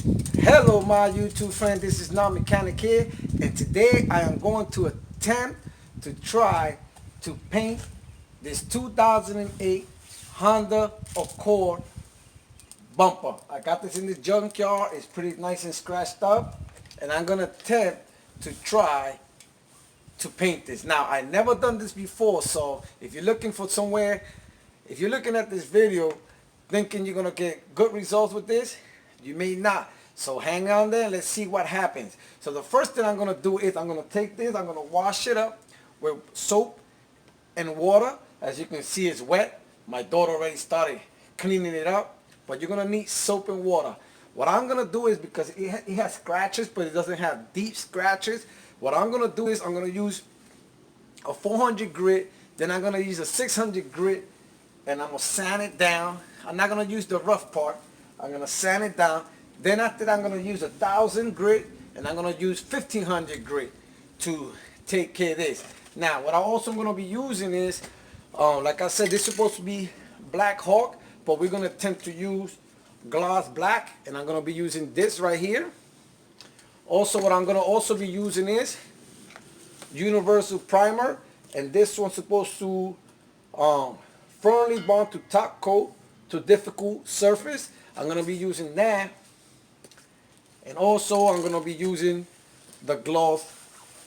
Hello my YouTube friend, this is Non-Mechanic here, and today I am going to attempt to try to paint this 2008 Honda Accord bumper. I got this in the junkyard. It's pretty nice and scratched up, and I'm going to attempt to try to paint this. Now, I never done this before, so if you're looking for somewhere, if you're looking at this video thinking you're going to get good results with this, you may not. So hang on there, let's see what happens. So the first thing I'm going to do is I'm going to take this, I'm going to wash it up with soap and water. As you can see, it's wet. My daughter already started cleaning it up, but you're going to need soap and water. What I'm going to do is, because it has scratches, but it doesn't have deep scratches, what I'm going to do is I'm going to use a 400 grit, then I'm going to use a 600 grit, and I'm going to sand it down. I'm not going to use the rough part. I'm going to sand it down. Then after that, I'm going to use 1,000 grit, and I'm going to use 1,500 grit to take care of this. Now, what I also going to be using is, like I said, this is supposed to be Black Hawk, but we're going to attempt to use gloss black, and I'm going to be using this right here. Also, what I'm going to also be using is Universal Primer, and this one's supposed to firmly bond to top coat to difficult surface. I'm going to be using that. And also I'm going to be using the gloss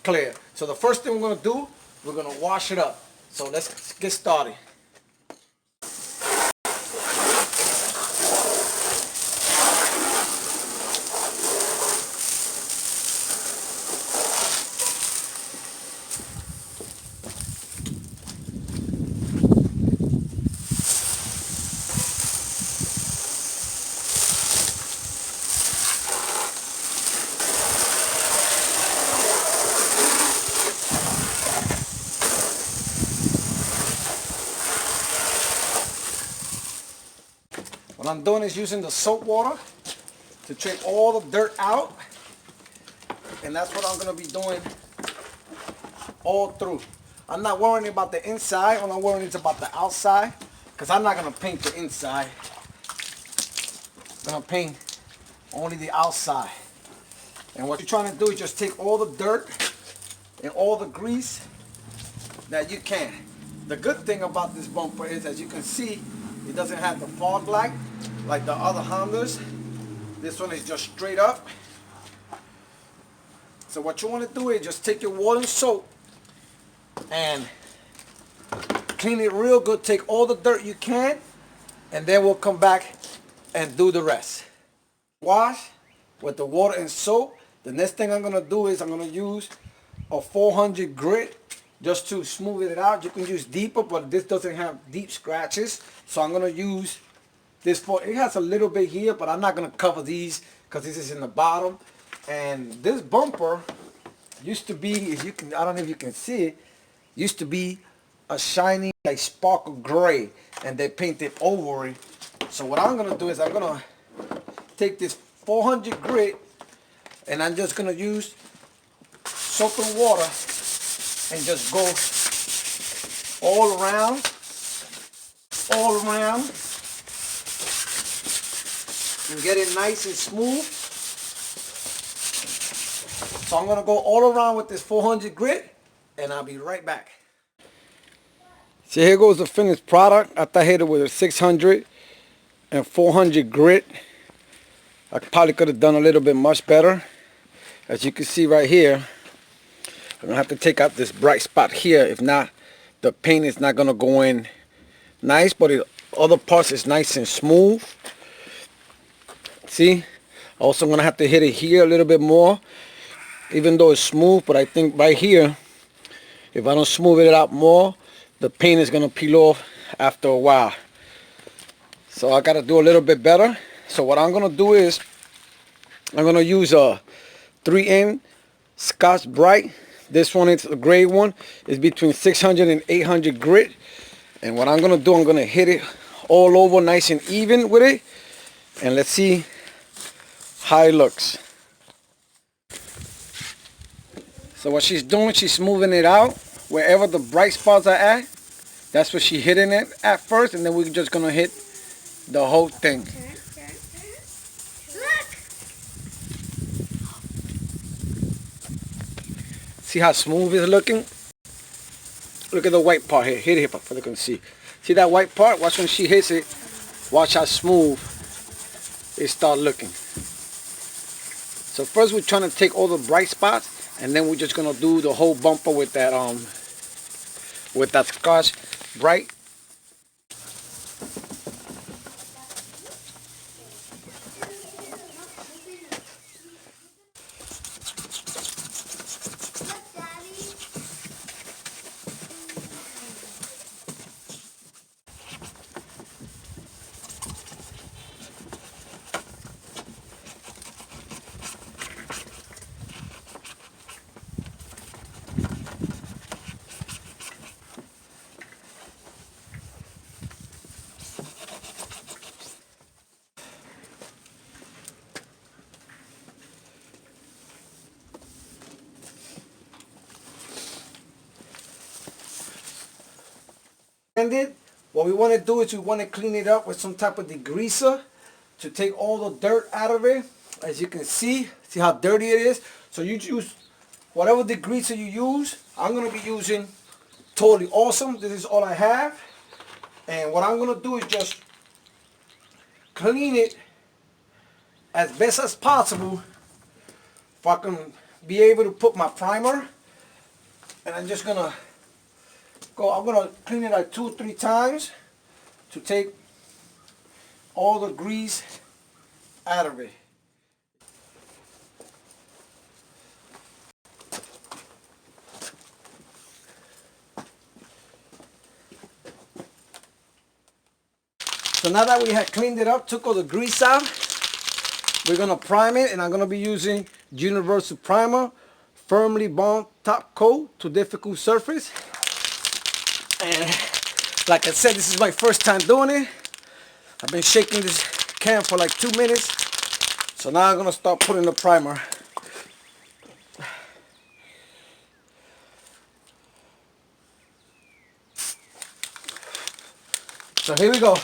clear. So the first thing we're going to do, we're going to wash it up. So let's get started. What I'm doing is using the soap water to take all the dirt out, and that's what I'm going to be doing all through. I'm not worrying about the inside, all I'm worrying is about the outside, because I'm not going to paint the inside. I'm going to paint only the outside. And what you're trying to do is just take all the dirt and all the grease that you can. The good thing about this bumper is, as you can see, it doesn't have the fog light like the other Hondas. This one is just straight up. So what you want to do is just take your water and soap and clean it real good. Take all the dirt you can, and then we'll come back and do the rest. Wash with the water and soap. The next thing I'm going to do is I'm going to use a 400 grit just to smooth it out. You can use deeper, but this doesn't have deep scratches, so I'm going to use this for, it has a little bit here, but I'm not going to cover these because this is in the bottom. And this bumper used to be, if you can, I don't know if you can see it, used to be a shiny like sparkle gray, and they painted over it. So what I'm going to do is I'm going to take this 400 grit, and I'm just going to use soap and water and just go all around, and get it nice and smooth. So I'm going to go all around with this 400 grit, and I'll be right back. So here goes the finished product. After I hit it with a 600 and 400 grit. I probably could have done a little bit much better. As you can see right here, I'm going to have to take out this bright spot here. If not, the paint is not going to go in nice, but the other parts is nice and smooth. See? Also, I'm going to have to hit it here a little bit more, even though it's smooth. But I think right here, if I don't smooth it out more, the paint is going to peel off after a while. So I got to do a little bit better. So what I'm going to do is I'm going to use a 3N Scotch Brite. This one is a gray one. It's between 600 and 800 grit. And what I'm going to do, I'm going to hit it all over nice and even with it. And let's see how it looks. So what she's doing, she's smoothing it out. Wherever the bright spots are at, that's where she's hitting it at first. And then we're just going to hit the whole thing. See how smooth it's looking? Look at the white part here. Hit it for they can see. See that white part? Watch when she hits it. Watch how smooth it start looking. So first we're trying to take all the bright spots, and then we're just gonna do the whole bumper with that Scotch Brite. What we want to do is we want to clean it up with some type of degreaser to take all the dirt out of it. As you can see how dirty it is. So you use whatever degreaser you use. I'm going to be using Totally Awesome. This is all I have. And what I'm going to do is just clean it as best as possible if I can be able to put my primer. And I'm just going to I'm going to clean it like 2 or 3 times to take all the grease out of it. So now that we have cleaned it up, took all the grease out, we're going to prime it, and I'm going to be using Universal Primer, Firmly Bond Top Coat to Difficult Surface. And like I said, this is my first time doing it. I've been shaking this can for like 2 minutes. So now I'm going to start putting the primer. So here we go.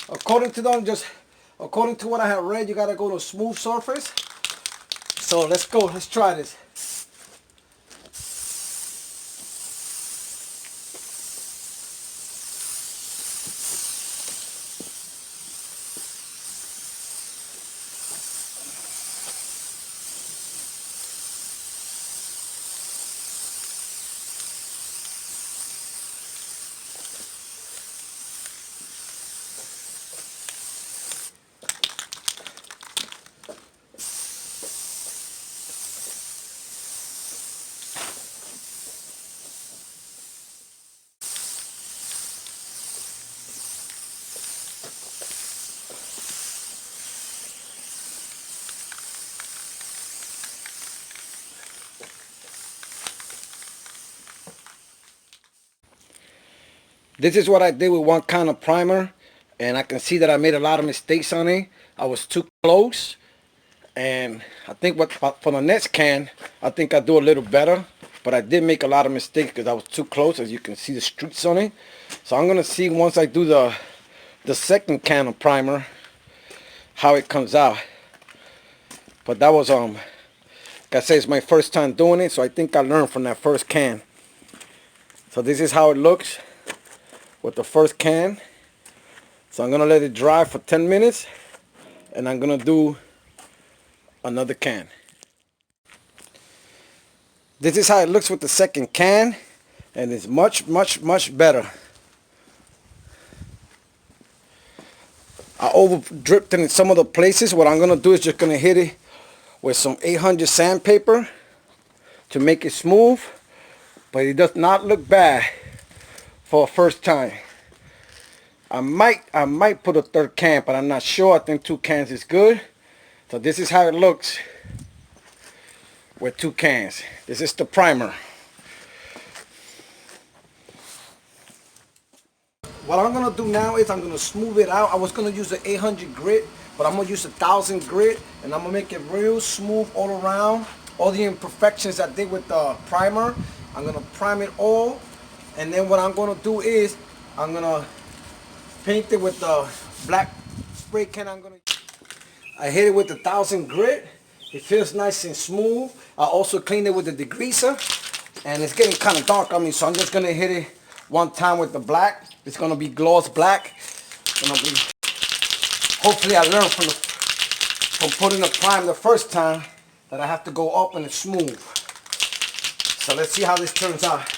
According to what I have read, you got to go to a smooth surface. So let's go. Let's try this. This is what I did with one kind of primer, and I can see that I made a lot of mistakes on it. I was too close, and I think for the next can, I think I do a little better, but I did make a lot of mistakes because I was too close. As you can see the streaks on it. So I'm gonna see once I do the second can of primer how it comes out. But that was like I said, it's my first time doing it, so I think I learned from that first can. So this is how it looks with the first can. So I'm gonna let it dry for 10 minutes, and I'm gonna do another can. This is how it looks with the second can, and it's much better. I over dripped in some of the places. What I'm gonna do is just gonna hit it with some 800 sandpaper to make it smooth, but it does not look bad for a first time. I might put a third can, but I'm not sure. I think 2 cans is good. So this is how it looks with 2 cans. This is the primer. What I'm gonna do now is I'm gonna smooth it out. I was gonna use the 800 grit, but I'm gonna use 1000 grit, and I'm gonna make it real smooth all around. All the imperfections I did with the primer, I'm gonna prime it all, and then what I'm gonna do is I'm gonna paint it with the black spray can. I hit it with the 1000 grit, It feels nice and smooth. I also cleaned it with the degreaser, and it's getting kind of dark on me, so I'm just gonna hit it one time with the black. It's gonna be gloss black. Hopefully I learned from putting the prime the first time that I have to go up and it's smooth. So let's see how this turns out.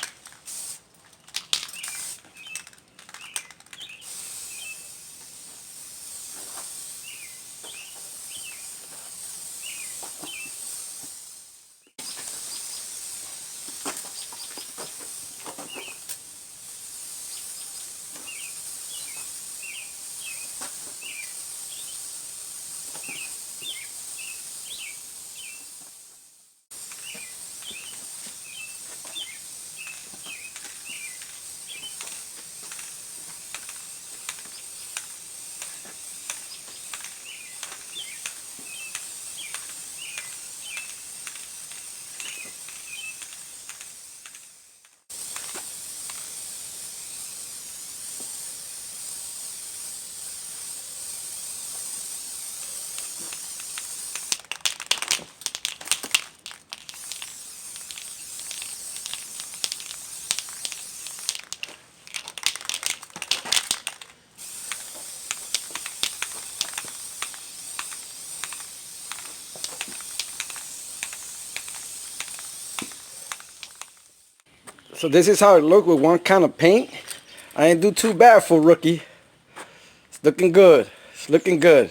So this is how it looked with one kind of paint. I ain't do too bad for rookie. It's looking good. It's looking good.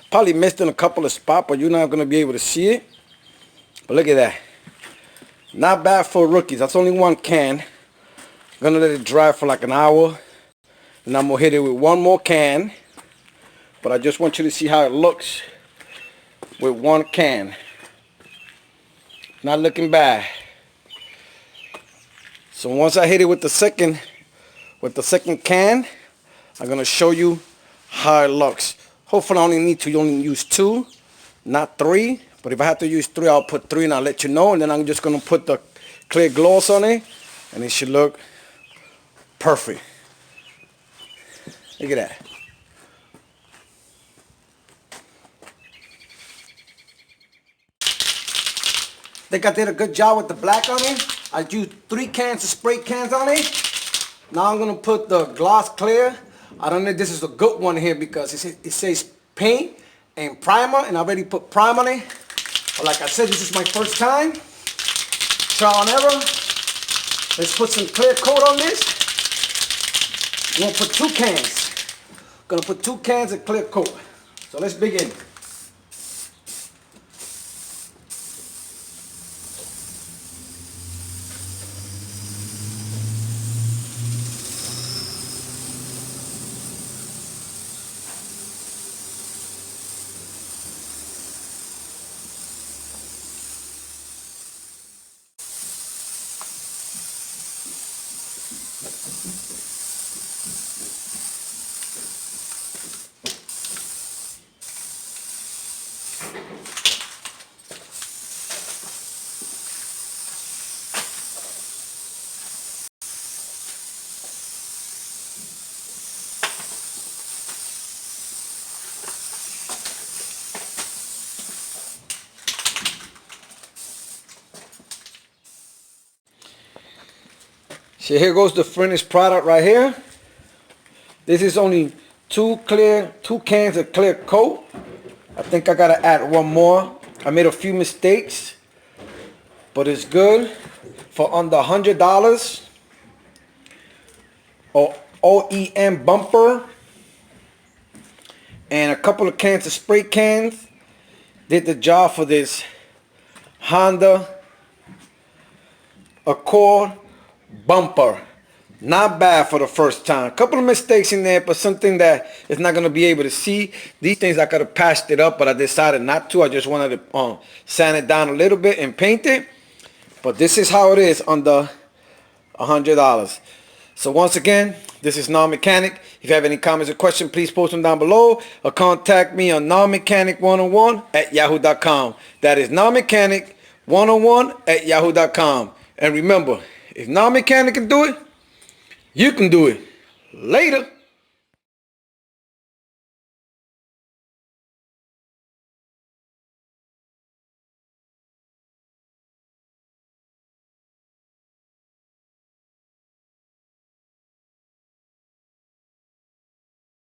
Probably missed in a couple of spots, but you're not going to be able to see it. But look at that. Not bad for rookies. That's only one can. I'm going to let it dry for like an hour. And I'm going to hit it with one more can. But I just want you to see how it looks with one can. Not looking bad. So once I hit it with the second can, I'm gonna show you how it looks. Hopefully I only need to only use 2, not 3. But if I have to use 3, I'll put 3 and I'll let you know. And then I'm just gonna put the clear gloss on it, and it should look perfect. Look at that. I think I did a good job with the black on it. I used 3 cans of spray cans on it. Now I'm gonna put the gloss clear. I don't know if this is a good one here because it says paint and primer, and I already put primer on it. But like I said, this is my first time. Trial and error. Let's put some clear coat on this. I'm gonna put 2 cans. I'm gonna put 2 cans of clear coat. So let's begin. So here goes the finished product right here. This is only 2 cans of clear coat. I think I gotta add one more. I made a few mistakes, but it's good for under $100. OEM bumper and a couple of cans of spray cans did the job for this Honda Accord bumper. Not bad for the first time. A couple of mistakes in there, but something that is not going to be able to see. These things I could have patched it up, but I decided not to. I just wanted to sand it down a little bit and paint it. But this is how it is under $100. So once again, this is Non-Mechanic. If you have any comments or questions, please post them down below or contact me on nonmechanic101@yahoo.com. That is nonmechanic101@yahoo.com. And remember, if Non-Mechanic can do it, you can do it. Later.